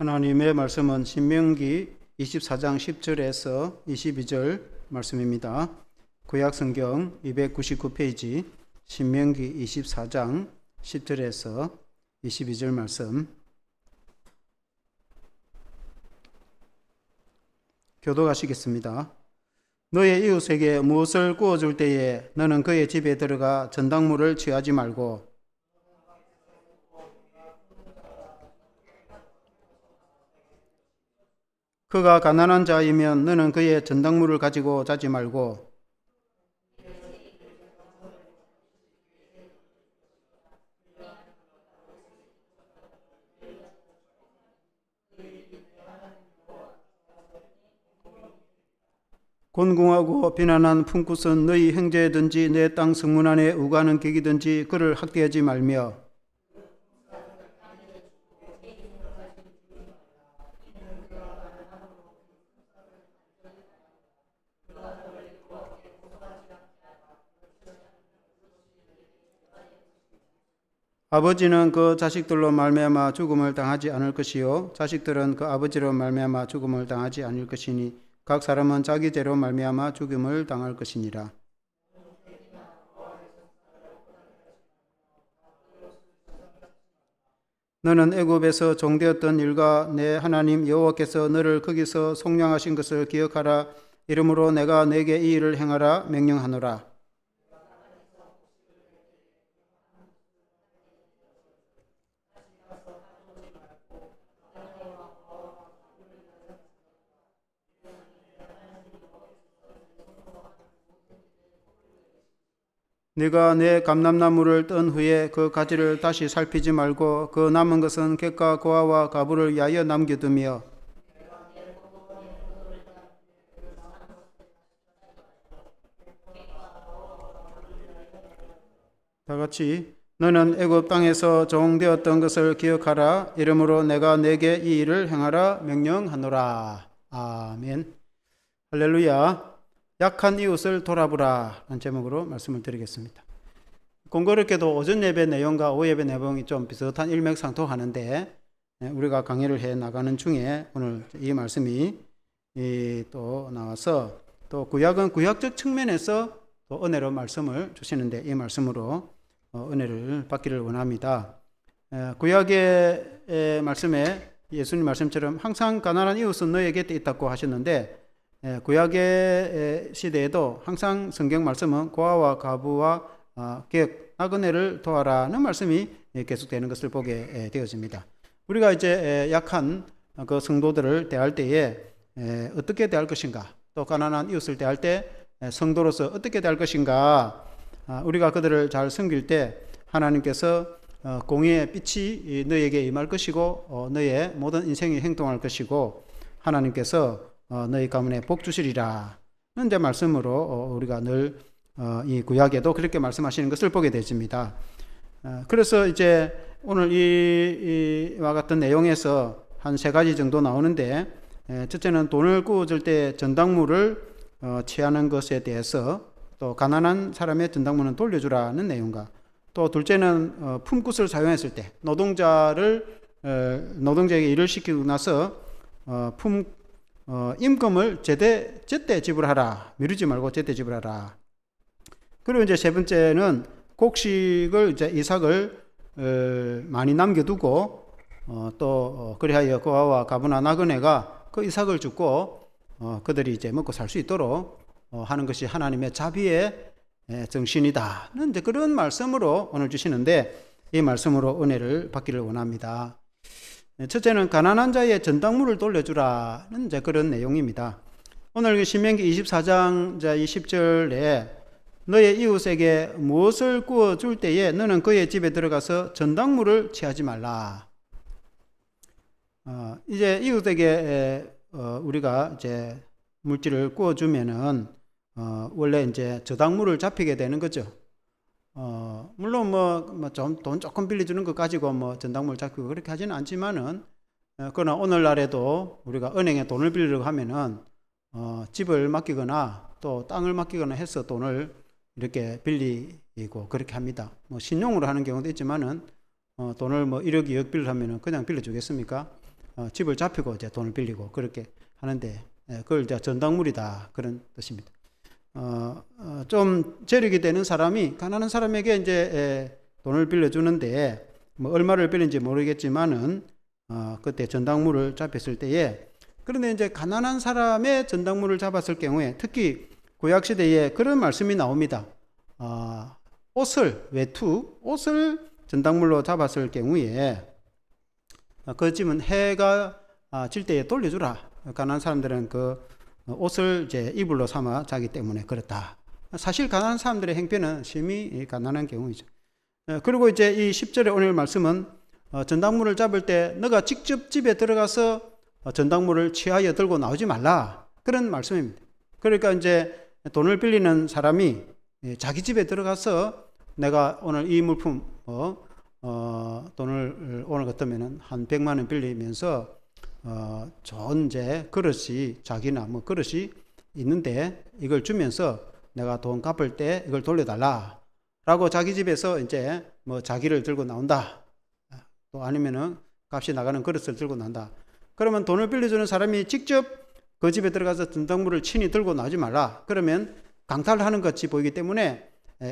하나님의 말씀은 신명기 24장 10절에서 22절 말씀입니다. 구약성경 299페이지 신명기 24장 10절에서 22절 말씀 교독하시겠습니다. 너의 이웃에게 무엇을 구워줄 때에 너는 그의 집에 들어가 전당물을 취하지 말고 그가 가난한 자이면 너는 그의 전당물을 가지고 자지 말고 곤궁하고 비난한 품굿은 너희 형제든지 내 땅 성문 안에 우가는 객이든지 그를 학대하지 말며 아버지는 그 자식들로 말미암아 죽음을 당하지 않을 것이요 자식들은 그 아버지로 말미암아 죽음을 당하지 않을 것이니 각 사람은 자기 죄로 말미암아 죽음을 당할 것이니라. 너는 애굽에서 종되었던 일과 내 하나님 여호와께서 너를 거기서 속량하신 것을 기억하라. 이러므로 내가 내게 이 일을 행하라 명령하노라. 네가 내 감람나무를 떤 후에 그 가지를 다시 살피지 말고 그 남은 것은 객과 고아와 가부를 위하여 남겨두며 다같이 너는 애굽 땅에서 종되었던 것을 기억하라. 이러므로 내가 내게 이 일을 행하라 명령하노라. 아멘. 할렐루야. 약한 이웃을 돌아보라 라는 제목으로 말씀을 드리겠습니다. 공교롭게도 오전 예배 내용과 오후 예배 내용이 좀 비슷한 일맥상통하는데 우리가 강의를 해 나가는 중에 오늘 이 말씀이 또 나와서 또 구약은 구약적 측면에서 또 은혜로 말씀을 주시는데 이 말씀으로 은혜를 받기를 원합니다. 구약의 말씀에 예수님 말씀처럼 항상 가난한 이웃은 너의 곁에 있다고 하셨는데 구약의 시대에도 항상 성경 말씀은 고아와 가부와 객, 나그네를 도와라는 말씀이 계속되는 것을 보게 되어집니다. 우리가 이제 약한 그 성도들을 대할 때에 어떻게 대할 것인가, 또 가난한 이웃을 대할 때 성도로서 어떻게 대할 것인가, 우리가 그들을 잘 섬길 때 하나님께서 공의의 빛이 너에게 임할 것이고 너의 모든 인생이 행동할 것이고 하나님께서 너희 가문에 복 주시리라. 이제 말씀으로 우리가 늘 이 구약에도 그렇게 말씀하시는 것을 보게 되집니다. 그래서 이제 오늘 이와 같은 내용에서 한 세 가지 정도 나오는데 첫째는 돈을 구워줄 때 전당물을 취하는 것에 대해서 또 가난한 사람의 전당물은 돌려주라는 내용과 또 둘째는 품굿을 사용했을 때 노동자에게 일을 시키고 나서 임금을 제때 지불하라. 미루지 말고 제때 지불하라. 그리고 이제 세 번째는 곡식을 이제 이삭을 많이 남겨두고 또 그리하여 고아와 가부나 나그네가 그 이삭을 줍고 그들이 이제 먹고 살 수 있도록 하는 것이 하나님의 자비의 정신이다. 이제 그런 말씀으로 오늘 주시는데 이 말씀으로 은혜를 받기를 원합니다. 첫째는 가난한 자의 전당물을 돌려주라는 이제 그런 내용입니다. 오늘 신명기 24장 20절에 너의 이웃에게 무엇을 구워줄 때에 너는 그의 집에 들어가서 전당물을 취하지 말라. 이제 이웃에게 우리가 이제 물질을 구워주면은 원래 이제 저당물을 잡히게 되는 거죠. 물론 좀 돈 조금 빌려주는 것 가지고 전당물 잡히고 그렇게 하지는 않지만은 그러나 오늘날에도 우리가 은행에 돈을 빌리려고 하면은 집을 맡기거나 또 땅을 맡기거나 해서 돈을 이렇게 빌리고 그렇게 합니다. 신용으로 하는 경우도 있지만은 돈을 1억 2억 빌리려면은 그냥 빌려주겠습니까? 집을 잡히고 이제 돈을 빌리고 그렇게 하는데 그걸 이제 전당물이다 그런 뜻입니다. 좀 재력이 되는 사람이 가난한 사람에게 이제 돈을 빌려주는데 뭐 얼마를 빌린지 모르겠지만은 그때 전당물을 잡혔을 때에 그런데 이제 가난한 사람의 전당물을 잡았을 경우에 특히 구약 시대에 그런 말씀이 나옵니다. 옷을 전당물로 잡았을 경우에 그 집은 해가 질 때에 돌려주라. 가난한 사람들은 그 옷을 이제 이불로 삼아 자기 때문에 그렇다. 사실 가난한 사람들의 행편은 심히 가난한 경우이죠. 그리고 이제 이 10절의 오늘 말씀은 전당물을 잡을 때 너가 직접 집에 들어가서 전당물을 취하여 들고 나오지 말라. 그런 말씀입니다. 그러니까 이제 돈을 빌리는 사람이 자기 집에 들어가서 내가 오늘 이 물품 돈을 오늘 같으면은 한 100만 원 빌리면서 좋은 이제 그릇이 자기나 뭐 그릇이 있는데 이걸 주면서 내가 돈 갚을 때 이걸 돌려달라 라고 자기 집에서 이제 뭐 자기를 들고 나온다. 또 아니면은 값이 나가는 그릇을 들고 나온다. 그러면 돈을 빌려주는 사람이 직접 그 집에 들어가서 전당물을 친히 들고 나오지 말라. 그러면 강탈하는 것이 보이기 때문에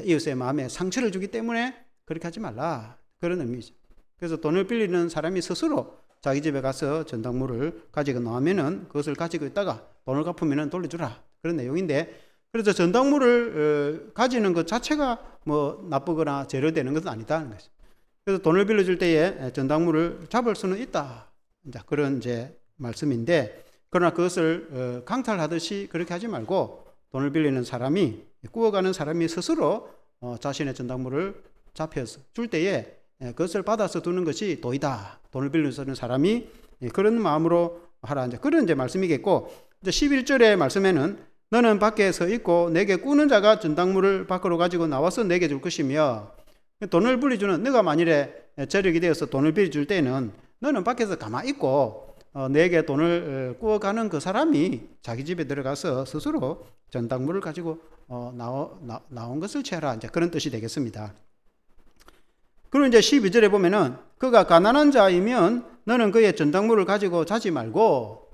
이웃의 마음에 상처를 주기 때문에 그렇게 하지 말라. 그런 의미죠. 그래서 돈을 빌리는 사람이 스스로 자기 집에 가서 전당물을 가지고 나오면은 그것을 가지고 있다가 돈을 갚으면은 돌려주라. 그런 내용인데 그래서 전당물을 가지는 것 자체가 뭐 나쁘거나 제로되는 것은 아니다는 거죠. 그래서 돈을 빌려줄 때에 전당물을 잡을 수는 있다. 그런 이제 말씀인데 그러나 그것을 강탈하듯이 그렇게 하지 말고 돈을 빌리는 사람이 꾸어가는 사람이 스스로 자신의 전당물을 잡혀서 줄 때에 그것을 받아서 두는 것이 도이다. 돈을 빌려주는 사람이 그런 마음으로 하라. 이제 그런 이제 말씀이겠고 이제 11절의 말씀에는 너는 밖에 서 있고 내게 꾸는 자가 전당물을 밖으로 가지고 나와서 내게 줄 것이며 돈을 빌려주는 너가 만일에 재력이 되어서 돈을 빌려줄 때는 너는 밖에서 가만히 있고 내게 돈을 꾸어가는 그 사람이 자기 집에 들어가서 스스로 전당물을 가지고 나온 것을 취하라. 이제 그런 뜻이 되겠습니다. 그리고 이제 12절에 보면은 그가 가난한 자이면 너는 그의 전당물을 가지고 자지 말고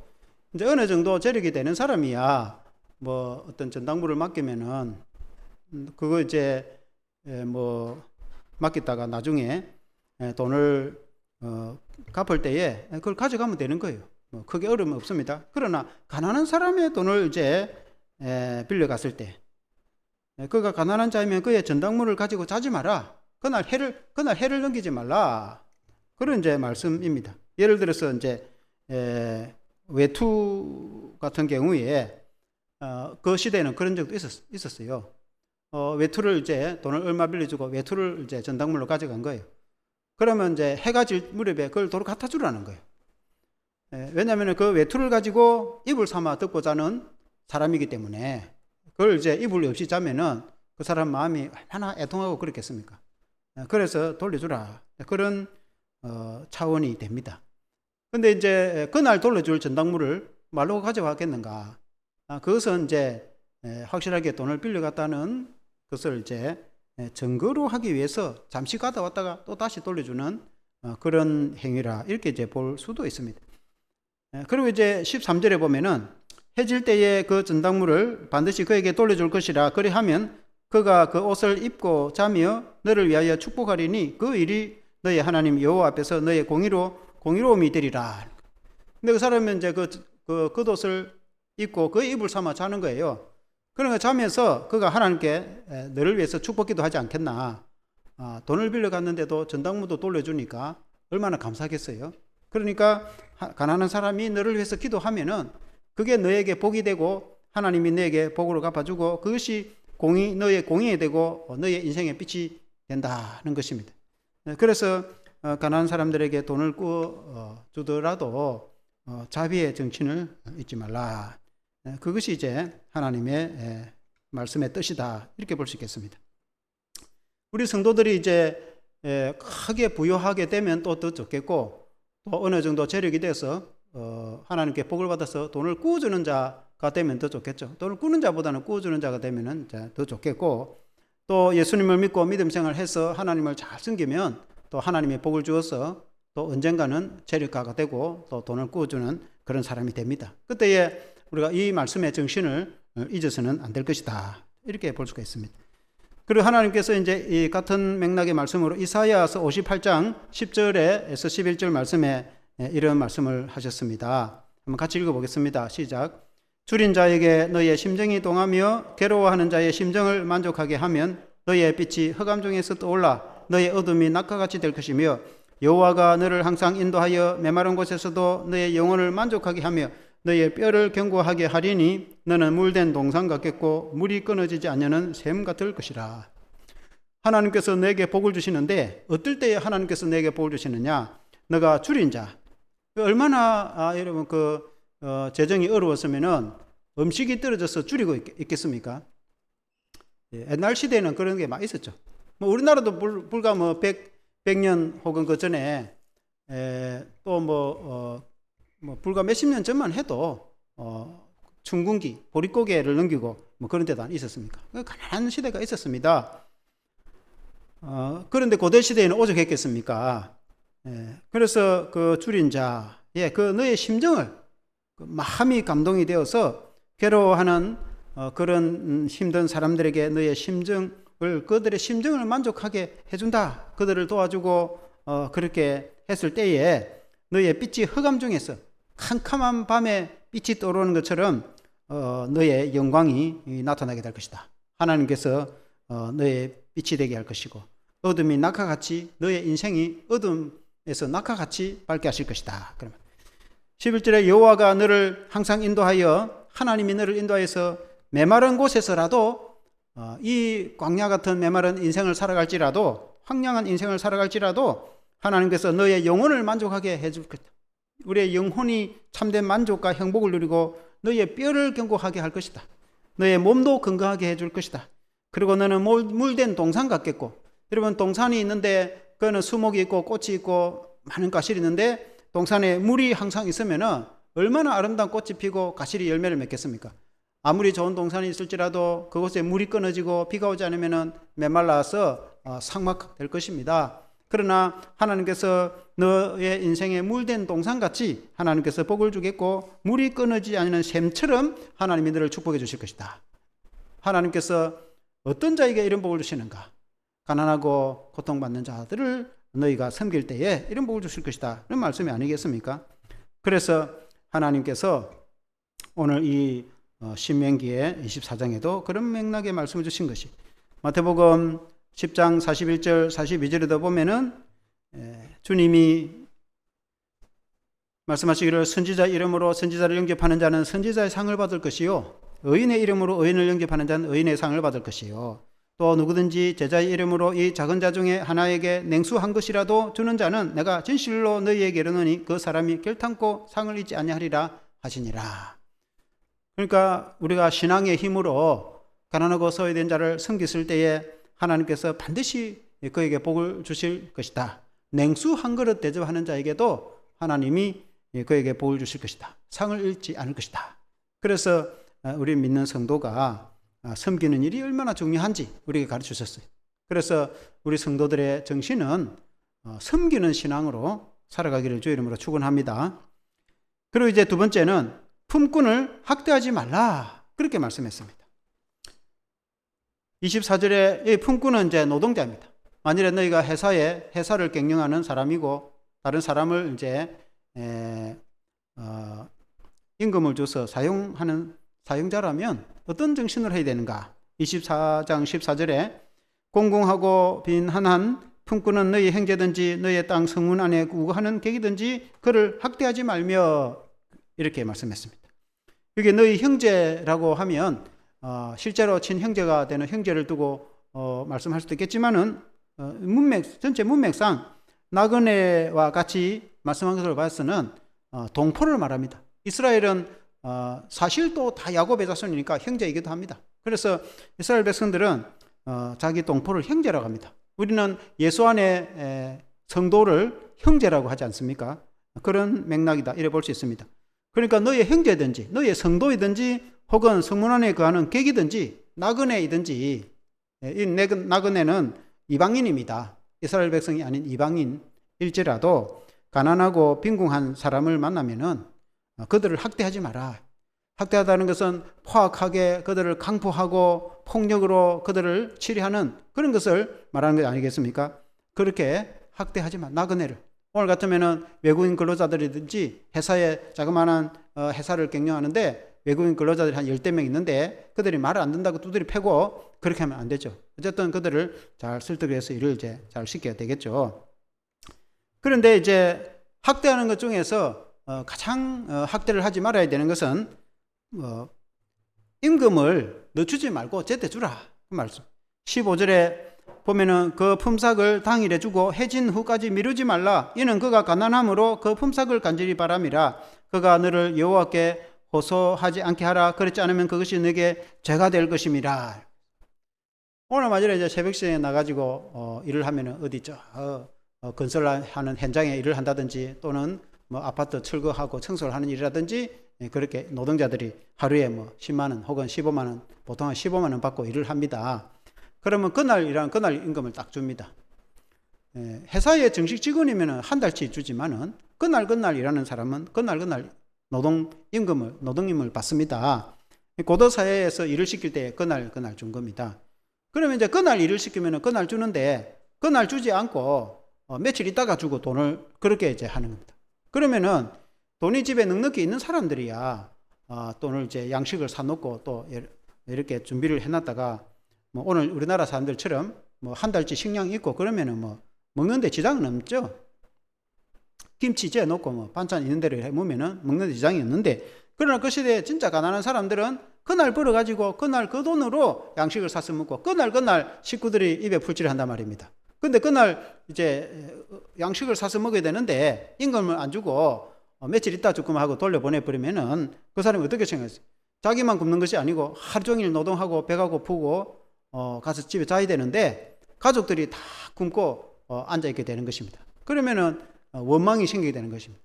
이제 어느 정도 재력이 되는 사람이야 뭐 어떤 전당물을 맡기면은 그거 이제 뭐 맡겼다가 나중에 돈을 갚을 때에 그걸 가져가면 되는 거예요. 뭐 크게 어려움 없습니다. 그러나 가난한 사람의 돈을 이제 빌려갔을 때 그가 가난한 자이면 그의 전당물을 가지고 자지 마라. 그날 해를 넘기지 말라. 그런 이제 말씀입니다. 예를 들어서 이제 외투 같은 경우에 그 시대에는 그런 적도 있었어요. 외투를 이제 돈을 얼마 빌려주고 외투를 이제 전당물로 가져간 거예요. 그러면 이제 해가 질 무렵에 그걸 도로 갖다 주라는 거예요. 왜냐하면 그 외투를 가지고 이불 삼아 덮고 자는 사람이기 때문에 그걸 이제 이불 없이 자면은 그 사람 마음이 얼마나 애통하고 그렇겠습니까? 그래서 돌려주라. 그런 차원이 됩니다. 근데 이제 그날 돌려줄 전당물을 말로 가져가겠는가? 그것은 이제 확실하게 돈을 빌려갔다는 것을 이제 증거로 하기 위해서 잠시 가다 왔다가 또 다시 돌려주는 그런 행위라 이렇게 이제 볼 수도 있습니다. 그리고 이제 13절에 보면은 해질 때에 그 전당물을 반드시 그에게 돌려줄 것이라 그리하면 그가 그 옷을 입고 자며 너를 위하여 축복하리니 그 일이 너의 하나님 여호와 앞에서 너의 공의로움이 되리라. 근데 그 사람은 이제 그 겉옷을 입고 그 이불 삼아 자는 거예요. 그러니까 자면서 그가 하나님께 너를 위해서 축복기도 하지 않겠나. 돈을 빌려갔는데도 전당물도 돌려주니까 얼마나 감사하겠어요. 그러니까 가난한 사람이 너를 위해서 기도하면은 그게 너에게 복이 되고 하나님이 너에게 복으로 갚아주고 그것이 너의 공의에 되고 너의 인생의 빛이 된다는 것입니다. 그래서 가난한 사람들에게 돈을 주더라도 자비의 정신을 잊지 말라. 그것이 이제 하나님의 말씀의 뜻이다. 이렇게 볼 수 있겠습니다. 우리 성도들이 이제 크게 부유하게 되면 또 더 좋겠고 또 어느 정도 재력이 돼서 하나님께 복을 받아서 돈을 꾸어주는 자가 되면 더 좋겠죠. 돈을 꾸는 자보다는 꾸어주는 자가 되면 더 좋겠고 또 예수님을 믿고 믿음 생활해서 하나님을 잘 섬기면 또 하나님의 복을 주어서 또 언젠가는 재력가가 되고 또 돈을 꾸어주는 그런 사람이 됩니다. 그때에 우리가 이 말씀의 정신을 잊어서는 안 될 것이다. 이렇게 볼 수가 있습니다. 그리고 하나님께서 이제 이 같은 맥락의 말씀으로 이사야서 58장 10절에서 11절 말씀에 이런 말씀을 하셨습니다. 한번 같이 읽어보겠습니다. 시작. 줄인 자에게 너희의 심정이 동하며 괴로워하는 자의 심정을 만족하게 하면 너희의 빛이 흑암 중에서 떠올라 너희의 어둠이 낙과 같이 될 것이며 여호와가 너를 항상 인도하여 메마른 곳에서도 너희의 영혼을 만족하게 하며 너희의 뼈를 견고하게 하리니 너는 물된 동산 같겠고 물이 끊어지지 않는 샘 같을 것이라. 하나님께서 내게 복을 주시는데 어떨 때에 하나님께서 내게 복을 주시느냐? 너가 줄인 자. 얼마나 여러분 재정이 어려웠으면은 음식이 떨어져서 줄이고 있겠습니까? 옛날 시대에는 그런 게 많이 있었죠. 뭐 우리나라도 불과 100년 혹은 그 전에 또 불과 몇십 년 전만 해도 춘궁기, 보릿고개를 넘기고 뭐 그런 데도 안 있었습니까? 가난한 시대가 있었습니다. 그런데 고대 시대에는 오죽했겠습니까? 그래서 그 줄인 자의 그 너의 심정을 마음이 감동이 되어서 괴로워하는 그런 힘든 사람들에게 너의 심정을 그들의 심정을 만족하게 해준다. 그들을 도와주고 그렇게 했을 때에 너의 빛이 흑암 중에서 캄캄한 밤에 빛이 떠오르는 것처럼 너의 영광이 나타나게 될 것이다. 하나님께서 너의 빛이 되게 할 것이고 어둠이 낙하같이 너의 인생이 어둠에서 낙하같이 밝게 하실 것이다. 그러면 11절에 여호와가 너를 항상 인도하여 하나님이 너를 인도하여서 메마른 곳에서라도 이 광야 같은 메마른 인생을 살아갈지라도 황량한 인생을 살아갈지라도 하나님께서 너의 영혼을 만족하게 해줄 것이다. 우리의 영혼이 참된 만족과 행복을 누리고 너의 뼈를 견고하게 할 것이다. 너의 몸도 건강하게 해줄 것이다. 그리고 너는 물된 동산 같겠고 여러분 동산이 있는데 그거는 수목이 있고 꽃이 있고 많은 가실이 있는데 동산에 물이 항상 있으면 얼마나 아름다운 꽃이 피고 가실이 열매를 맺겠습니까? 아무리 좋은 동산이 있을지라도 그곳에 물이 끊어지고 비가 오지 않으면 메말라서 상막될 것입니다. 그러나 하나님께서 너의 인생에 물된 동산같이 하나님께서 복을 주겠고 물이 끊어지지 않는 샘처럼 하나님이 너를 축복해 주실 것이다. 하나님께서 어떤 자에게 이런 복을 주시는가? 가난하고 고통받는 자들을 너희가 섬길 때에 이런 복을 주실 것이다. 이런 말씀이 아니겠습니까? 그래서 하나님께서 오늘 이 신명기의 24장에도 그런 맥락의 말씀을 주신 것이 마태복음 10장 41절 42절에도 보면은 주님이 말씀하시기를 선지자 이름으로 선지자를 영접하는 자는 선지자의 상을 받을 것이요 의인의 이름으로 의인을 영접하는 자는 의인의 상을 받을 것이요 또 누구든지 제자의 이름으로 이 작은 자 중에 하나에게 냉수 한 것이라도 주는 자는 내가 진실로 너희에게 이르노니 그 사람이 결탄코 상을 잊지 아니하리라 하시니라. 그러니까 우리가 신앙의 힘으로 가난하고 소외된 자를 섬겼을 때에 하나님께서 반드시 그에게 복을 주실 것이다. 냉수 한 그릇 대접하는 자에게도 하나님이 그에게 복을 주실 것이다. 상을 잃지 않을 것이다. 그래서 우리 믿는 성도가 섬기는 일이 얼마나 중요한지 우리에게 가르쳐 주셨어요. 그래서 우리 성도들의 정신은 섬기는 신앙으로 살아가기를 주의 이름으로 축원합니다. 그리고 이제 두 번째는 품꾼을 학대하지 말라. 그렇게 말씀했습니다. 24절에 이 품꾼은 이제 노동자입니다. 만일에 너희가 회사를 경영하는 사람이고 다른 사람을 이제 임금을 줘서 사용하는 사용자라면 어떤 정신을 해야 되는가? 24장 14절에 공공하고 빈한한 품꾼은 너희 형제든지 너희의 땅 성문 안에 우거하는 객이든지 그를 학대하지 말며 이렇게 말씀했습니다. 이게 너희 형제라고 하면 실제로 친형제가 되는 형제를 두고 말씀할 수도 있겠지만은 전체 문맥상 나그네와 같이 말씀한 것을 봐서는 동포를 말합니다. 이스라엘은 사실 또 다 야곱의 자손이니까 형제이기도 합니다. 그래서 이스라엘 백성들은 자기 동포를 형제라고 합니다. 우리는 예수 안에 성도를 형제라고 하지 않습니까? 그런 맥락이다 이래 볼 수 있습니다. 그러니까 너의 형제든지 너의 성도이든지 혹은 성문 안에 거하는 객이든지 나그네이든지 이 나그네는 이방인입니다. 이스라엘 백성이 아닌 이방인일지라도 가난하고 빈궁한 사람을 만나면은 그들을 학대하지 마라. 학대하다는 것은 포악하게 그들을 강포하고 폭력으로 그들을 치리하는 그런 것을 말하는 것 아니겠습니까? 그렇게 학대하지 마. 나그네를. 오늘 같으면은 외국인 근로자들이든지 회사에 자그마한 회사를 경영하는데 외국인 근로자들이 한 10대 명 있는데 그들이 말을 안 듣는다고 두드리 패고 그렇게 하면 안 되죠. 어쨌든 그들을 잘 설득해서 일을 이제 잘 시켜야 되겠죠. 그런데 이제 학대하는 것 중에서 가장 학대를 하지 말아야 되는 것은 임금을 너 주지 말고 제때 주라. 그 말씀. 15절에 보면은 그 품삯을 당일에 주고 해진 후까지 미루지 말라. 이는 그가 가난함으로 그 품삯을 간절히 바람이라. 그가 너를 여호와께 호소하지 않게 하라. 그렇지 않으면 그것이 너에게 죄가 될 것임이라. 오늘 맞이에 이제 새벽 시에 나가지고 일을 하면은 어디 건설하는 현장에 일을 한다든지 또는 뭐 아파트 철거하고 청소를 하는 일이라든지 그렇게 노동자들이 하루에 뭐 10만 원 혹은 15만 원, 보통 15만 원 받고 일을 합니다. 그러면 그날 일하는 그날 임금을 딱 줍니다. 회사의 정식 직원이면 한 달치 주지만은 그날 일하는 사람은 그날 노동임을 받습니다. 고도 사회에서 일을 시킬 때 그날 준 겁니다. 그러면 이제 그날 일을 시키면은 그날 주는데 그날 주지 않고 며칠 있다가 주고 돈을 그렇게 이제 하는 겁니다. 그러면은 돈이 집에 넉넉히 있는 사람들이야 돈을 이제 양식을 사놓고 또 이렇게 준비를 해놨다가 뭐 오늘 우리나라 사람들처럼 뭐 한 달치 식량이 있고 그러면은 뭐 먹는데 지장은 없죠. 김치 재놓고 뭐 반찬 있는 대로 해보면은 먹는데 지장이 없는데, 그러나 그 시대에 진짜 가난한 사람들은 그날 벌어가지고 그날 그 돈으로 양식을 사서 먹고 그날 식구들이 입에 풀칠을 한단 말입니다. 근데 그날 이제 양식을 사서 먹어야 되는데 임금을 안 주고 며칠 있다 조금 하고 돌려보내버리면은 그 사람이 어떻게 생각했어요? 자기만 굶는 것이 아니고 하루 종일 노동하고 배가 고프고 가서 집에 자야 되는데 가족들이 다 굶고 앉아있게 되는 것입니다. 그러면은 원망이 생기게 되는 것입니다.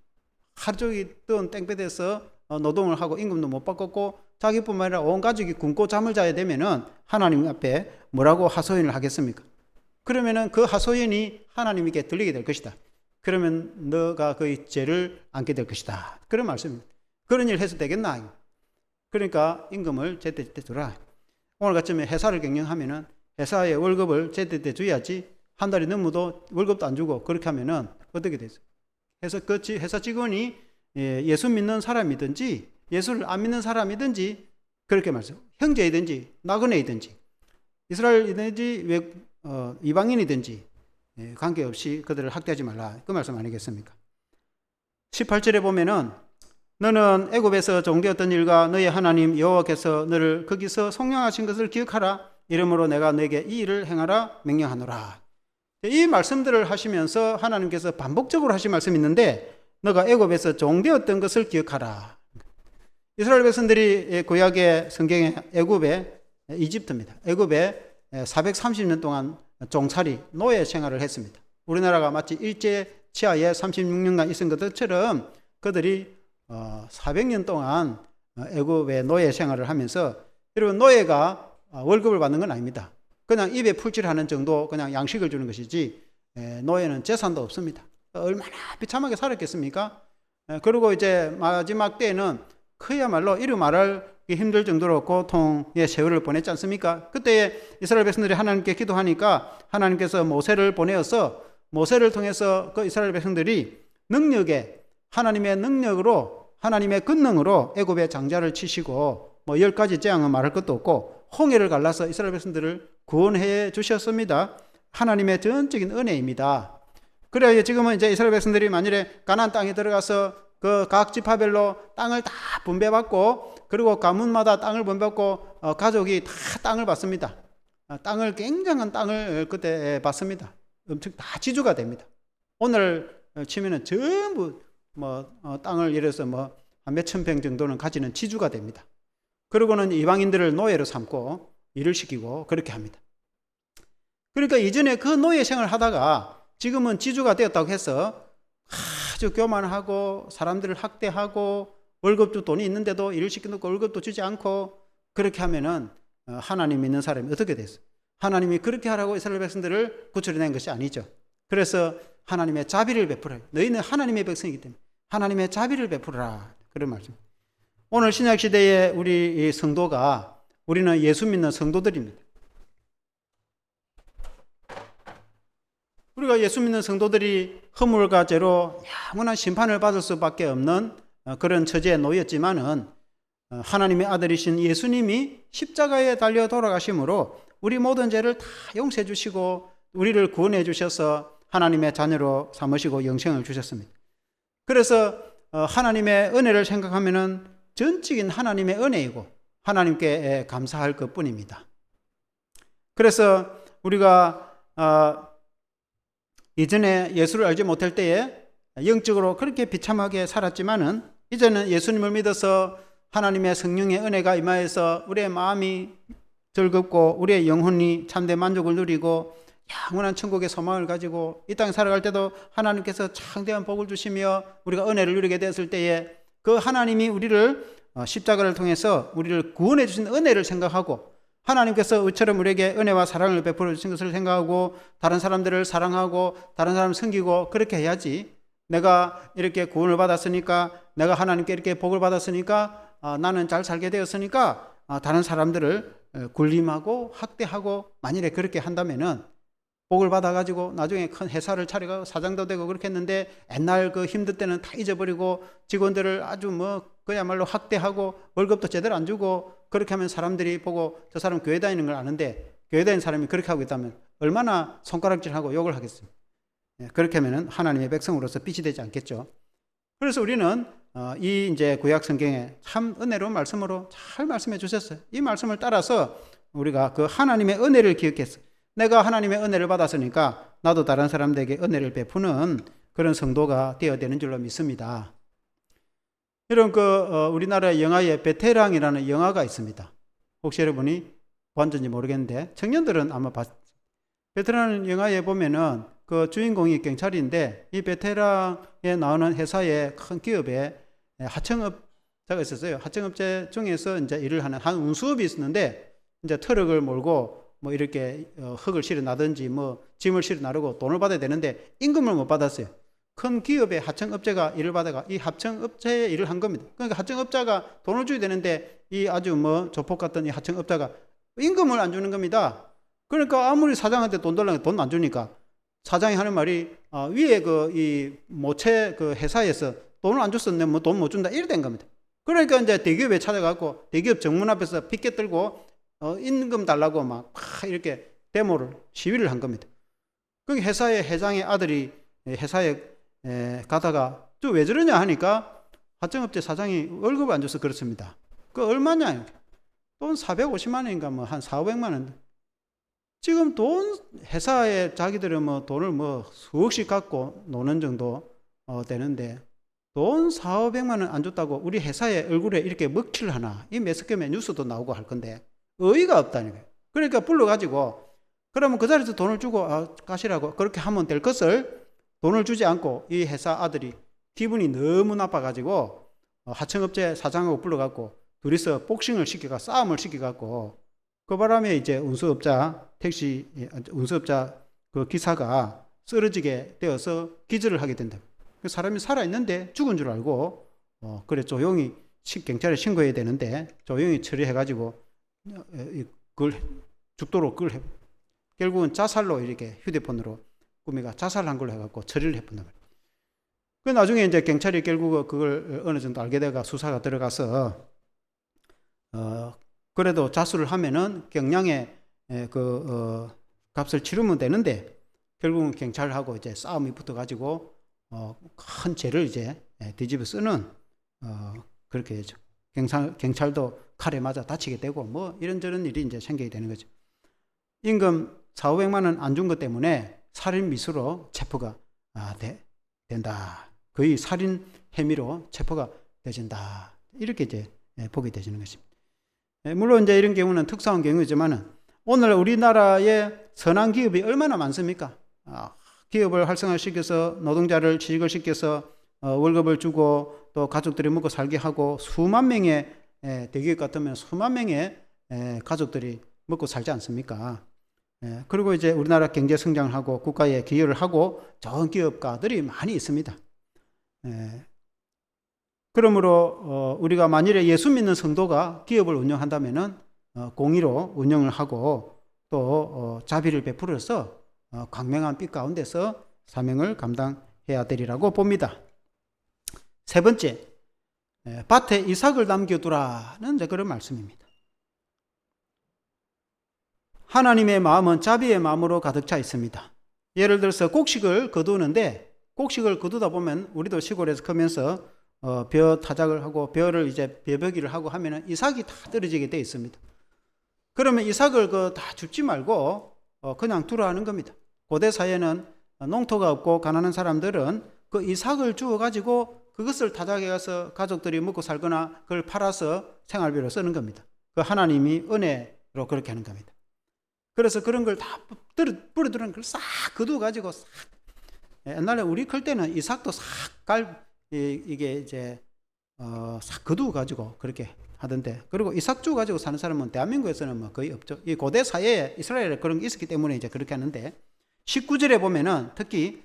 하루 종일 뜬 땡볕에서 노동을 하고 임금도 못 받고 자기뿐만 아니라 온 가족이 굶고 잠을 자야 되면은 하나님 앞에 뭐라고 하소연을 하겠습니까? 그러면은 그 하소연이 하나님께 들리게 될 것이다. 그러면 너가 그 죄를 안게 될 것이다. 그런 말씀입니다. 그런 일 해서 되겠나? 그러니까 임금을 제때 주라. 오늘 같이 회사를 경영하면은 회사의 월급을 제때 줘야지. 한 달이 넘어도 월급도 안 주고 그렇게 하면은 어떻게 되죠? 그래서 그 회사 직원이 예수 믿는 사람이든지 예수를 안 믿는 사람이든지 그렇게 말씀. 형제이든지 나그네이든지 이스라엘이든지 이방인이든지 관계없이 그들을 학대하지 말라. 그 말씀 아니겠습니까? 18절에 보면은 너는 애굽에서 종되었던 일과 너의 하나님 여호와께서 너를 거기서 속량하신 것을 기억하라. 이러므로 내가 너에게 이 일을 행하라 명령하노라. 이 말씀들을 하시면서 하나님께서 반복적으로 하신 말씀이 있는데 너가 애굽에서 종되었던 것을 기억하라. 이스라엘 백성들이 구약의 성경에 애굽에 이집트입니다. 애굽에 430년 동안 종살이 노예 생활을 했습니다. 우리나라가 마치 일제 치하에 36년간 있은 것처럼 그들이 400년 동안 애굽의 노예 생활을 하면서, 여러분 노예가 월급을 받는 건 아닙니다. 그냥 입에 풀칠하는 정도 그냥 양식을 주는 것이지 노예는 재산도 없습니다. 얼마나 비참하게 살았겠습니까? 그리고 이제 마지막 때에는 그야말로 이루 말할 힘들 정도로 고통의 세월을 보냈지 않습니까? 그때 이스라엘 백성들이 하나님께 기도하니까 하나님께서 모세를 보내어서 모세를 통해서 그 이스라엘 백성들이 하나님의 능력으로 하나님의 권능으로 애굽의 장자를 치시고 뭐 10가지 재앙은 말할 것도 없고 홍해를 갈라서 이스라엘 백성들을 구원해 주셨습니다. 하나님의 전적인 은혜입니다. 그래야 지금은 이제 이스라엘 백성들이 만일에 가나안 땅에 들어가서 그 각 지파별로 땅을 다 분배받고 그리고 가문마다 땅을 분배받고 가족이 다 땅을 받습니다. 땅을 굉장한 땅을 그때 받습니다. 엄청 다 지주가 됩니다. 오늘 치면은 전부 땅을 예를 들어서 한 몇천 평 정도는 가지는 지주가 됩니다. 그러고는 이방인들을 노예로 삼고 일을 시키고 그렇게 합니다. 그러니까 이전에 그 노예 생활을 하다가 지금은 지주가 되었다고 해서 아주 교만하고 사람들을 학대하고 월급도 돈이 있는데도 일을 시켜놓고 월급도 주지 않고 그렇게 하면은 하나님 믿는 사람이 어떻게 됐어요? 하나님이 그렇게 하라고 이스라엘 백성들을 구출해낸 것이 아니죠. 그래서 하나님의 자비를 베풀어라. 너희는 하나님의 백성이기 때문에 하나님의 자비를 베풀어라. 그런 말씀. 오늘 신약시대의 우리 성도가, 우리는 예수 믿는 성도들입니다. 우리가 예수 믿는 성도들이 허물과 죄로 영원한 심판을 받을 수밖에 없는 그런 처지에 놓였지만은 하나님의 아들이신 예수님이 십자가에 달려 돌아가심으로 우리 모든 죄를 다 용서해 주시고 우리를 구원해 주셔서 하나님의 자녀로 삼으시고 영생을 주셨습니다. 그래서 하나님의 은혜를 생각하면은 전적인 하나님의 은혜이고 하나님께 감사할 것뿐입니다. 그래서 우리가 이전에 예수를 알지 못할 때에 영적으로 그렇게 비참하게 살았지만은 이제는 예수님을 믿어서 하나님의 성령의 은혜가 임하여서 우리의 마음이 즐겁고 우리의 영혼이 참된 만족을 누리고 영원한 천국의 소망을 가지고 이 땅에 살아갈 때도 하나님께서 창대한 복을 주시며 우리가 은혜를 누리게 되었을 때에 그 하나님이 우리를 십자가를 통해서 우리를 구원해 주신 은혜를 생각하고 하나님께서 이처럼 우리에게 은혜와 사랑을 베풀어 주신 것을 생각하고 다른 사람들을 사랑하고 다른 사람을 섬기고 그렇게 해야지, 내가 이렇게 구원을 받았으니까, 내가 하나님께 이렇게 복을 받았으니까, 나는 잘 살게 되었으니까 다른 사람들을 굴림하고 학대하고 만일에 그렇게 한다면은 복을 받아가지고 나중에 큰 회사를 차려가고 사장도 되고 그렇게 했는데 옛날 그 힘들 때는 다 잊어버리고 직원들을 아주 그야말로 학대하고 월급도 제대로 안 주고 그렇게 하면 사람들이 보고 저 사람 교회 다니는 걸 아는데 교회 다니는 사람이 그렇게 하고 있다면 얼마나 손가락질하고 욕을 하겠습니까? 그렇게 하면 하나님의 백성으로서 빛이 되지 않겠죠. 그래서 우리는 이 이제 구약 성경에 참 은혜로운 말씀으로 잘 말씀해 주셨어요. 이 말씀을 따라서 우리가 그 하나님의 은혜를 기억했어요. 내가 하나님의 은혜를 받았으니까 나도 다른 사람들에게 은혜를 베푸는 그런 성도가 되어야 되는 줄로 믿습니다. 여러분, 우리나라 영화에 베테랑이라는 영화가 있습니다. 혹시 여러분이 봤는지 모르겠는데 청년들은 아마 봤어요. 베테랑 영화에 보면은 그 주인공이 경찰인데 이 베테랑에 나오는 회사의 큰 기업에 하청업자가 있었어요. 하청업체 중에서 이제 일을 하는 한 운수업이 있었는데 이제 트럭을 몰고 이렇게 흙을 실어 나든지 짐을 실어 나르고 돈을 받아야 되는데 임금을 못 받았어요. 큰 기업의 하청업체가 일을 받아가 이 하청업체에 일을 한 겁니다. 그러니까 하청업자가 돈을 줘야 되는데 이 아주 조폭 같은 이 하청업자가 임금을 안 주는 겁니다. 그러니까 아무리 사장한테 돈 달라고 돈 안 주니까 사장이 하는 말이 위에 이 모체 그 회사에서 돈을 안 줬었는데 돈 못 준다 이래 된 겁니다. 그러니까 이제 대기업에 찾아가고 대기업 정문 앞에서 피켓 들고 임금 달라고 막 이렇게 데모를 시위를 한 겁니다. 그 회사의 회장의 아들이 회사에 가다가 저 왜 저러냐 하니까 하청업체 사장이 월급을 안 줘서 그렇습니다. 그 얼마냐? 돈 450만 원인가 한 400만 원. 지금 회사에 자기들은 돈을 수억씩 갖고 노는 정도 되는데 돈 400만 원 안 줬다고 우리 회사의 얼굴에 이렇게 먹칠을 하나? 이 매스컴에 뉴스도 나오고 할 건데 의의가 없다는 거예요. 그러니까 불러가지고 그러면 그 자리에서 돈을 주고 가시라고 그렇게 하면 될 것을 돈을 주지 않고 이 회사 아들이 기분이 너무 나빠가지고 하청업체 사장하고 불러갖고 둘이서 복싱을 시켜가 싸움을 시켜갖고 그 바람에 이제 운수업자 그 기사가 쓰러지게 되어서 기절을 하게 된다. 그 사람이 살아있는데 죽은 줄 알고 그래 조용히 경찰에 신고해야 되는데 조용히 처리해가지고 그걸 죽도록 그걸 결국은 자살로 이렇게 휴대폰으로 꾸미가 자살한 걸로 해갖고 처리를 해본단 말이에요. 그 나중에 이제 경찰이 결국 그걸 어느 정도 알게 돼가 수사가 들어가서 그래도 자수를 하면은 경량의 값을 치르면 되는데 결국은 경찰하고 이제 싸움이 붙어가지고 큰 죄를 이제 뒤집어 쓰는 그렇게 되죠. 경찰도 칼에 맞아 다치게 되고 이런저런 일이 이제 생기게 되는 거죠. 임금 400만 원 안 준 것 때문에 살인 미수로 체포가 된다. 거의 살인 혐의로 체포가 되진다. 이렇게 이제 보게 되시는 것입니다. 물론 이제 이런 경우는 특수한 경우이지만은 오늘 우리나라의 선한 기업이 얼마나 많습니까? 기업을 활성화시켜서 노동자를 취직을 시켜서 월급을 주고 또 가족들이 먹고 살게 하고 수만 명의 대기업 같으면 수만 명의 가족들이 먹고 살지 않습니까? 그리고 이제 우리나라 경제 성장을 하고 국가에 기여를 하고 좋은 기업가들이 많이 있습니다. 그러므로 우리가 만일에 예수 믿는 성도가 기업을 운영한다면은 공의로 운영을 하고 또 자비를 베풀어서 광명한 빛 가운데서 사명을 감당해야 되리라고 봅니다. 세 번째, 밭에 이삭을 남겨두라는 그런 말씀입니다. 하나님의 마음은 자비의 마음으로 가득 차 있습니다. 예를 들어서 곡식을 거두는데 곡식을 거두다 보면 우리도 시골에서 크면서 벼 타작을 하고 벼를 이제 벼베기를 하고 하면은 이삭이 다 떨어지게 돼 있습니다. 그러면 이삭을 다 줍지 말고 그냥 두라 하는 겁니다. 고대 사회는 농토가 없고 가난한 사람들은 그 이삭을 주워 가지고 그것을 타작해 가서 가족들이 먹고 살거나 그걸 팔아서 생활비로 쓰는 겁니다. 그 하나님이 은혜로 그렇게 하는 겁니다. 그래서 그런 걸 다 뿌려두는 걸 싹 거두어 가지고 옛날에 우리 클 때는 이삭도 이게 이제 싹 거두어 가지고 그렇게 하던데, 그리고 이삭 주 가지고 사는 사람은 대한민국에서는 뭐 거의 없죠. 이 고대 사회에 이스라엘에 그런 게 있었기 때문에 이제 그렇게 하는데, 19절에 보면은 특히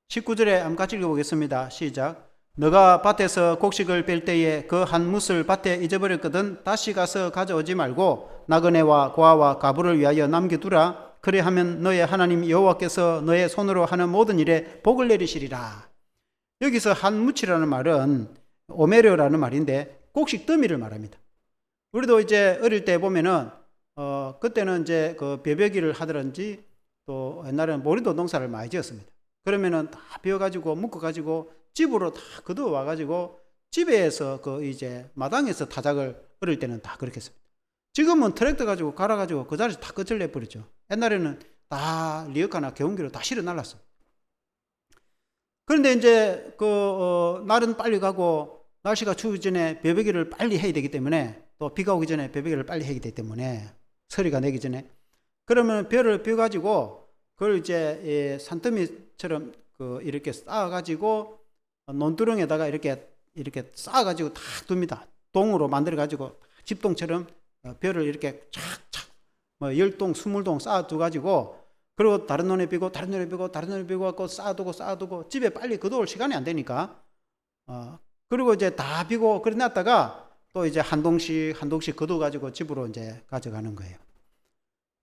19절에 한번 같이 읽어보겠습니다. 시작. 너가 밭에서 곡식을 뺄 때에 그 한 뭇을 밭에 잊어버렸거든 다시 가서 가져오지 말고 나그네와 고아와 가부를 위하여 남겨두라. 그래하면 너의 하나님 여호와께서 너의 손으로 하는 모든 일에 복을 내리시리라. 여기서 한 뭇이라는 말은 오메르라는 말인데 곡식 더미를 말합니다. 우리도 이제 어릴 때 보면은 그때는 이제 그 벼베기를 하든지 또 옛날에는 모리도 농사를 많이 지었습니다. 그러면은 다 베어가지고 묶어가지고 집으로 다 거두어 와가지고 집에서 그 이제 마당에서 타작을 어릴 때는 다 그렇게 했습니다. 지금은 트랙터 가지고 갈아가지고 그 자리에서 다 끝을 내버리죠. 옛날에는 다 리어카나 개운기로 다 실어 날랐어. 그런데 이제 날은 빨리 가고 날씨가 추우기 전에 벼베기를 빨리 해야 되기 때문에, 또 비가 오기 전에 벼베기를 빨리 해야 되기 때문에, 서리가 내기 전에, 그러면 벼를 벼가지고 그걸 이제 산더미처럼 이렇게 쌓아가지고 논두렁에다가 이렇게 쌓아가지고 다 둡니다. 동으로 만들어가지고 집동처럼 벼를 이렇게 착착 10동 20동 쌓아두가지고, 그리고 다른 논에 비고 다른 논에 비고 다른 논에 비고 갖고 쌓아두고 집에 빨리 거두올 시간이 안 되니까 그리고 이제 다 비고 그래 놨다가 또 이제 한 동씩 거두가지고 집으로 이제 가져가는 거예요.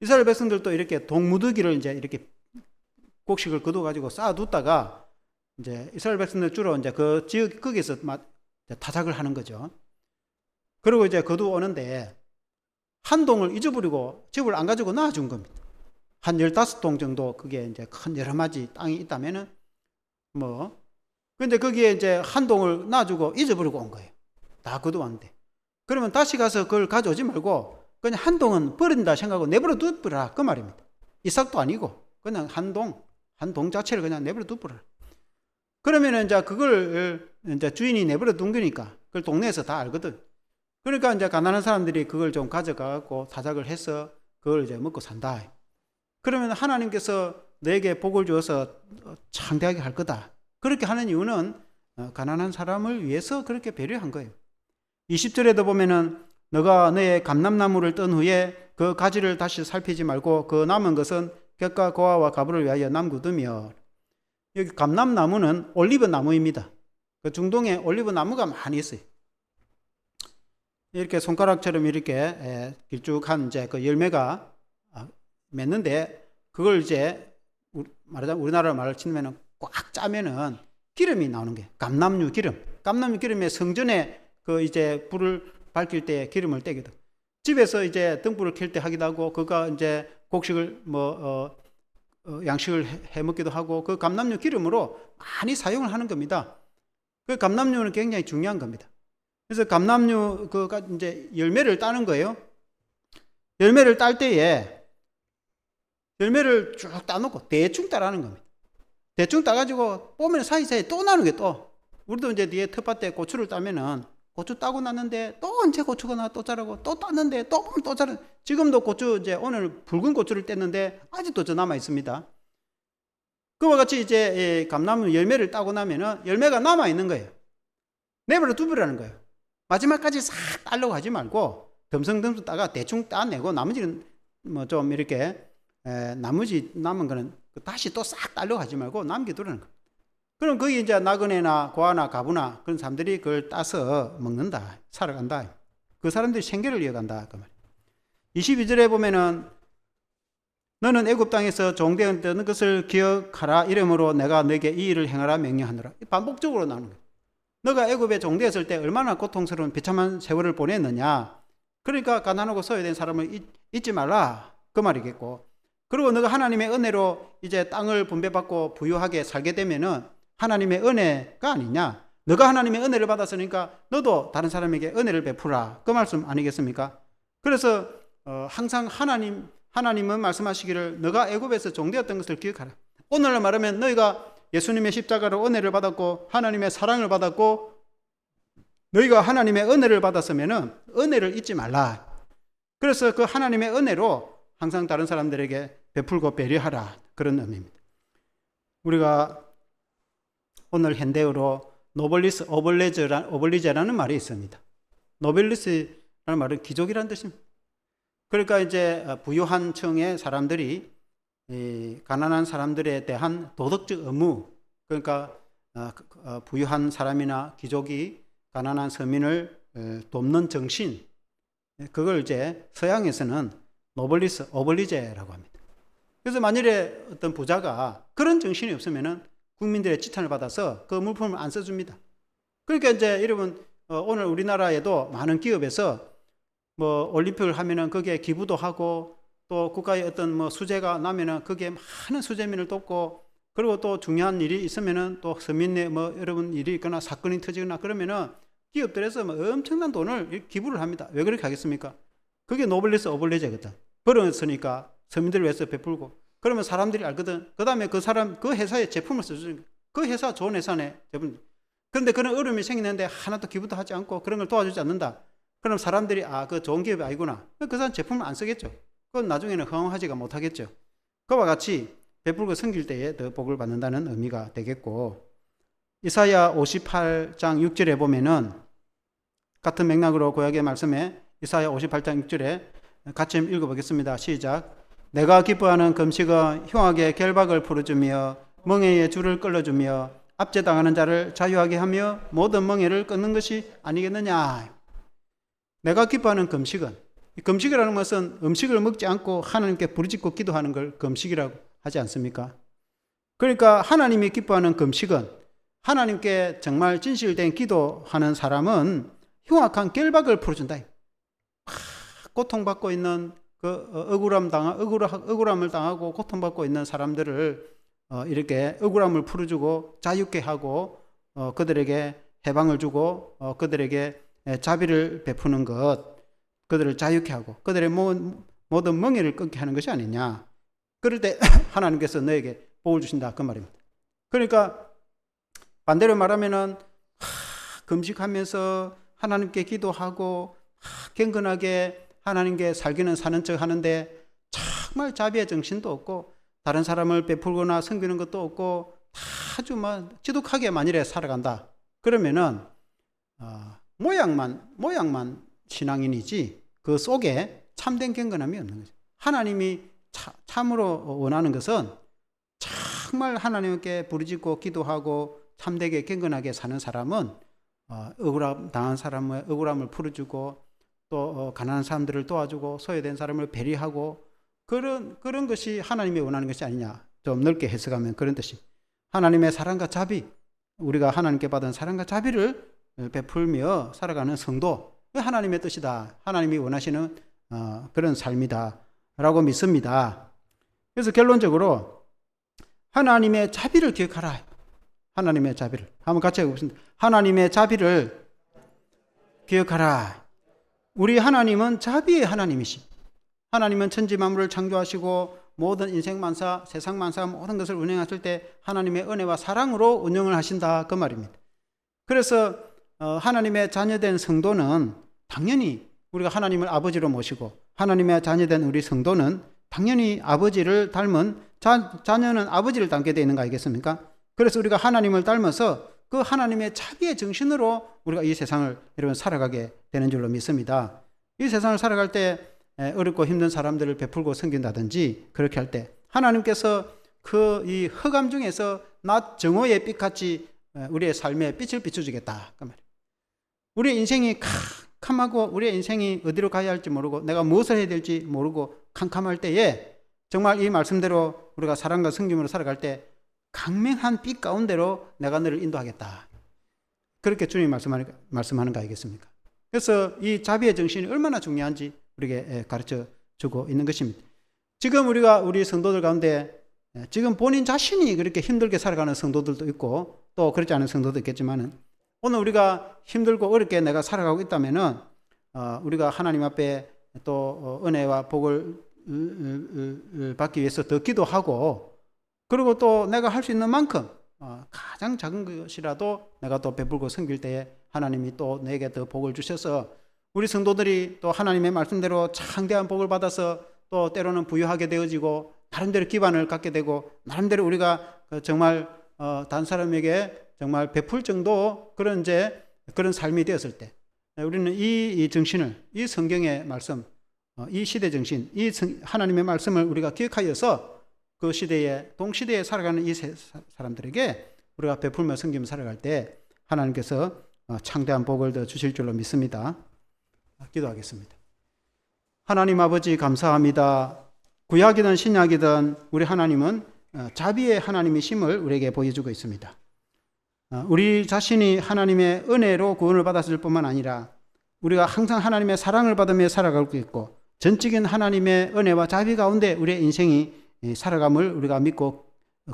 이스라엘 백성들도 이렇게 동무더기를 이제 이렇게 곡식을 거두가지고 쌓아뒀다가 이제 이스라엘 백성들 주로 이제 그 지역 거기서 타작을 하는 거죠. 그리고 이제 거두오는데 한 동을 잊어버리고 집을 안 가지고 놔준 겁니다. 한 15동 정도 그게 이제 큰 여러 마지 땅이 있다면은 근데 거기에 이제 한 동을 놔주고 잊어버리고 온 거예요. 다 거두었는데. 그러면 다시 가서 그걸 가져오지 말고 그냥 한 동은 버린다 생각하고 내버려 둬버라 그 말입니다. 이삭도 아니고 그냥 한 동 자체를 그냥 내버려 둬버라. 그러면 이제 그걸 이제 주인이 내버려 둔 거니까 그걸 동네에서 다 알거든. 그러니까 이제 가난한 사람들이 그걸 좀 가져가고 타작을 해서 그걸 이제 먹고 산다. 그러면 하나님께서 너에게 복을 주어서 창대하게 할 거다. 그렇게 하는 이유는 가난한 사람을 위해서 그렇게 배려한 거예요. 20절에도 보면은 너가 너의 감람나무를 뜬 후에 그 가지를 다시 살피지 말고 그 남은 것은 객과 고아와 가부를 위하여 남겨두며. 여기 감람나무는 올리브 나무입니다. 그 중동에 올리브 나무가 많이 있어요. 이렇게 손가락처럼 이렇게 길쭉한 이제 그 열매가 맺는데 그걸 이제 말하자면 우리나라 말을 치면은 꽉 짜면은 기름이 나오는 게 감람류 기름. 감람류 기름에 성전에 그 이제 불을 밝힐 때 기름을 떼기도. 집에서 이제 등불을 켤 때 하기도 하고, 그가 이제 곡식을 양식을 해 먹기도 하고, 그 감람류 기름으로 많이 사용을 하는 겁니다. 그 감람류는 굉장히 중요한 겁니다. 그래서 감람류 그가 이제 열매를 따는 거예요. 열매를 딸 때에 열매를 쭉 따놓고 대충 따라는 겁니다. 대충 따가지고 보면 사이사이 또 나는 게 또. 우리도 이제 뒤에 텃밭에 고추를 따면은 고추 따고 났는데 또 언제 고추가 나 또 자라고 또 땄는데 또 보면 또 자라. 지금도 고추 이제 오늘 붉은 고추를 뗐는데 아직도 저 남아 있습니다. 그와 같이 이제 감나무 열매를 따고 나면은 열매가 남아 있는 거예요. 내버려 두버리라는 거예요. 마지막까지 싹 따려고 하지 말고 덤성덤성 따가 대충 따내고 나머지는 좀 이렇게 나머지 남은 거는 다시 또 싹 딸려가지 말고 남겨두라는 거예요. 그럼 거기 이제 나그네나 고아나 가부나 그런 사람들이 그걸 따서 먹는다, 살아간다. 그 사람들이 생계를 이어간다 그 말이에요. 22절에 보면은 너는 애굽 땅에서 종되었던 것을 기억하라. 이러므로 내가 너에게 이 일을 행하라 명령하노라. 반복적으로 나오는 거예요. 너가 애굽에 종되었을 때 얼마나 고통스러운 비참한 세월을 보냈느냐. 그러니까 가난하고 소외된 사람을 잊지 말라 그 말이겠고, 그리고 너가 하나님의 은혜로 이제 땅을 분배받고 부유하게 살게 되면은 하나님의 은혜가 아니냐. 너가 하나님의 은혜를 받았으니까 너도 다른 사람에게 은혜를 베푸라 그 말씀 아니겠습니까? 그래서 항상 하나님은 말씀하시기를 너가 애굽에서 종되었던 것을 기억하라. 오늘날 말하면 너희가 예수님의 십자가로 은혜를 받았고 하나님의 사랑을 받았고 너희가 하나님의 은혜를 받았으면 은혜를 잊지 말라. 그래서 그 하나님의 은혜로 항상 다른 사람들에게 베풀고 배려하라 그런 의미입니다. 우리가 오늘 현대어로 노블리스 오블리제라는 말이 있습니다. 노블리스라는 말은 귀족이라는 뜻입니다. 그러니까 이제 부유한 층의 사람들이 가난한 사람들에 대한 도덕적 의무, 그러니까 부유한 사람이나 귀족이 가난한 서민을 돕는 정신, 그걸 이제 서양에서는 노블리스 오블리제라고 합니다. 그래서 만일에 어떤 부자가 그런 정신이 없으면은 국민들의 지탄을 받아서 그 물품을 안 써줍니다. 그러니까 이제 여러분 오늘 우리나라에도 많은 기업에서 뭐 올림픽을 하면은 거기에 기부도 하고 또 국가의 어떤 뭐 수재가 나면은 거기에 많은 수재민을 돕고, 그리고 또 중요한 일이 있으면은 또 서민의 뭐 여러분 일이 있거나 사건이 터지거나 그러면은 기업들에서 뭐 엄청난 돈을 기부를 합니다. 왜 그렇게 하겠습니까? 그게 노블리스 오블리제거든. 벌었으니까 서민들을 위해서 베풀고, 그러면 사람들이 알거든. 그 다음에 그 사람 그 회사에 제품을 써주는 거야. 그 회사 좋은 회사네. 그런데 그런 어려움이 생기는데 하나도 기부도 하지 않고 그런 걸 도와주지 않는다. 그럼 사람들이 그 좋은 기업이 아니구나. 그 사람 제품을 안 쓰겠죠. 그건 나중에는 허용하지가 못하겠죠. 그와 같이 베풀고 섬길 때에 더 복을 받는다는 의미가 되겠고, 이사야 58장 6절에 보면은 같은 맥락으로 구약의 말씀에 이사야 58장 6절에 같이 읽어보겠습니다. 시작. 내가 기뻐하는 금식은 흉악의 결박을 풀어주며 멍에의 줄을 끌어주며 압제당하는 자를 자유하게 하며 모든 멍에를 끊는 것이 아니겠느냐. 내가 기뻐하는 금식은, 금식이라는 것은 음식을 먹지 않고 하나님께 부르짖고 기도하는 걸 금식이라고 하지 않습니까? 그러니까 하나님이 기뻐하는 금식은, 하나님께 정말 진실된 기도하는 사람은 흉악한 결박을 풀어준다. 고통받고 있는 그 억울함을 당하고 고통받고 있는 사람들을 이렇게 억울함을 풀어주고 자유케 하고 그들에게 해방을 주고 그들에게 자비를 베푸는 것, 그들을 자유케 하고 그들의 모든 멍에를 끊게 하는 것이 아니냐. 그럴 때 하나님께서 너에게 복을 주신다 그 말입니다. 그러니까 반대로 말하면은 금식하면서 하나님께 기도하고 경건하게 하나님께 살기는 사는 척 하는데 정말 자비의 정신도 없고 다른 사람을 베풀거나 섬기는 것도 없고 아주 지독하게 만일에 살아간다. 그러면은 모양만 신앙인이지 그 속에 참된 경건함이 없는 거죠. 하나님이 참으로 원하는 것은 정말 하나님께 부르짖고 기도하고 참되게 경건하게 사는 사람은 억울함 당한 사람의 억울함을 풀어주고 또 가난한 사람들을 도와주고 소외된 사람을 배려하고 그런 것이 하나님이 원하는 것이 아니냐. 좀 넓게 해석하면 그런 뜻이, 하나님의 사랑과 자비, 우리가 하나님께 받은 사랑과 자비를 베풀며 살아가는 성도, 하나님의 뜻이다. 하나님이 원하시는 그런 삶이다 라고 믿습니다. 그래서 결론적으로 하나님의 자비를 기억하라. 하나님의 자비를 한번 같이 해보겠습니다. 하나님의 자비를 기억하라. 우리 하나님은 자비의 하나님이시. 하나님은 천지 만물을 창조하시고 모든 인생 만사, 세상 만사 모든 것을 운영하실 때 하나님의 은혜와 사랑으로 운영을 하신다 그 말입니다. 그래서 하나님의 자녀된 성도는 당연히 우리가 하나님을 아버지로 모시고 하나님의 자녀된 우리 성도는 당연히 아버지를 닮은 자녀는 아버지를 닮게 되어 있는 거 아니겠습니까? 그래서 우리가 하나님을 닮아서 그 하나님의 자비의 정신으로 우리가 이 세상을 여러분 살아가게 되는 줄로 믿습니다. 이 세상을 살아갈 때 어렵고 힘든 사람들을 베풀고 섬긴다든지 그렇게 할 때 하나님께서 그 이 흑암 중에서 낮 정오의 빛같이 우리의 삶에 빛을 비춰주겠다 그 말이에요. 우리의 인생이 캄캄하고 우리의 인생이 어디로 가야 할지 모르고 내가 무엇을 해야 될지 모르고 캄캄할 때에 정말 이 말씀대로 우리가 사랑과 섬김으로 살아갈 때 강명한 빛 가운데로 내가 너를 인도하겠다. 그렇게 주님이 말씀하는 거 아니겠습니까? 그래서 이 자비의 정신이 얼마나 중요한지 우리에게 가르쳐 주고 있는 것입니다. 지금 우리 성도들 가운데 지금 본인 자신이 그렇게 힘들게 살아가는 성도들도 있고 또 그렇지 않은 성도도 있겠지만은 오늘 우리가 힘들고 어렵게 내가 살아가고 있다면은 우리가 하나님 앞에 또 은혜와 복을 받기 위해서 더 기도하고 그리고 또 내가 할 수 있는 만큼 가장 작은 것이라도 내가 또 베풀고 섬길 때에 하나님이 또 내게 더 복을 주셔서 우리 성도들이 또 하나님의 말씀대로 창대한 복을 받아서 또 때로는 부유하게 되어지고 나름대로 기반을 갖게 되고 나름대로 우리가 정말 다른 사람에게 정말 베풀 정도 그런 삶이 되었을 때 우리는 이 정신을 이 성경의 말씀 이 시대 정신 이 하나님의 말씀을 우리가 기억하여서 그 시대에 동시대에 살아가는 이 사람들에게 우리가 베풀며 섬기며 살아갈 때 하나님께서 창대한 복을 더 주실 줄로 믿습니다. 기도하겠습니다. 하나님 아버지 감사합니다. 구약이든 신약이든 우리 하나님은 자비의 하나님이심을 우리에게 보여주고 있습니다. 우리 자신이 하나님의 은혜로 구원을 받았을 뿐만 아니라 우리가 항상 하나님의 사랑을 받으며 살아가고 있고 전적인 하나님의 은혜와 자비 가운데 우리의 인생이 살아감을 우리가 믿고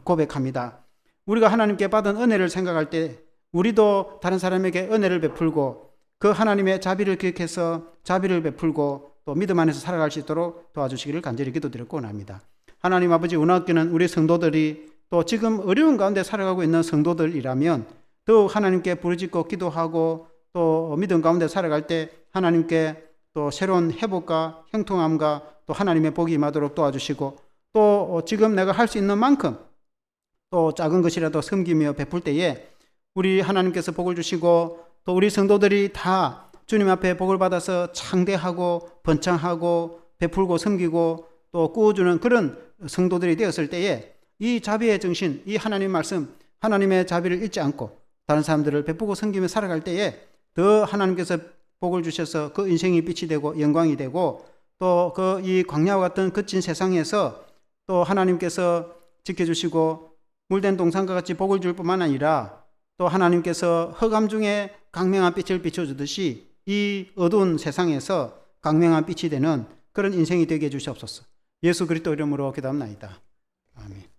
고백합니다. 우리가 하나님께 받은 은혜를 생각할 때 우리도 다른 사람에게 은혜를 베풀고 그 하나님의 자비를 기억해서 자비를 베풀고 또 믿음 안에서 살아갈 수 있도록 도와주시기를 간절히 기도드렸고 원합니다. 하나님 아버지 원하기는 우리 성도들이 또 지금 어려운 가운데 살아가고 있는 성도들이라면 더욱 하나님께 부르짖고 기도하고 또 믿음 가운데 살아갈 때 하나님께 또 새로운 회복과 형통함과 또 하나님의 복이 임하도록 도와주시고 또 지금 내가 할 수 있는 만큼 또 작은 것이라도 섬기며 베풀 때에 우리 하나님께서 복을 주시고 또 우리 성도들이 다 주님 앞에 복을 받아서 창대하고 번창하고 베풀고 섬기고 또 꾸어주는 그런 성도들이 되었을 때에 이 자비의 정신, 이 하나님 말씀, 하나님의 자비를 잊지 않고 다른 사람들을 베푸고 섬기며 살아갈 때에 더 하나님께서 복을 주셔서 그 인생이 빛이 되고 영광이 되고 또 그 이 광야와 같은 거친 세상에서 또 하나님께서 지켜주시고 물된 동산과 같이 복을 줄 뿐만 아니라 또 하나님께서 흑암 중에 강명한 빛을 비춰주듯이 이 어두운 세상에서 강명한 빛이 되는 그런 인생이 되게 해주시옵소서. 예수 그리스도 이름으로 기도합나이다. 아멘.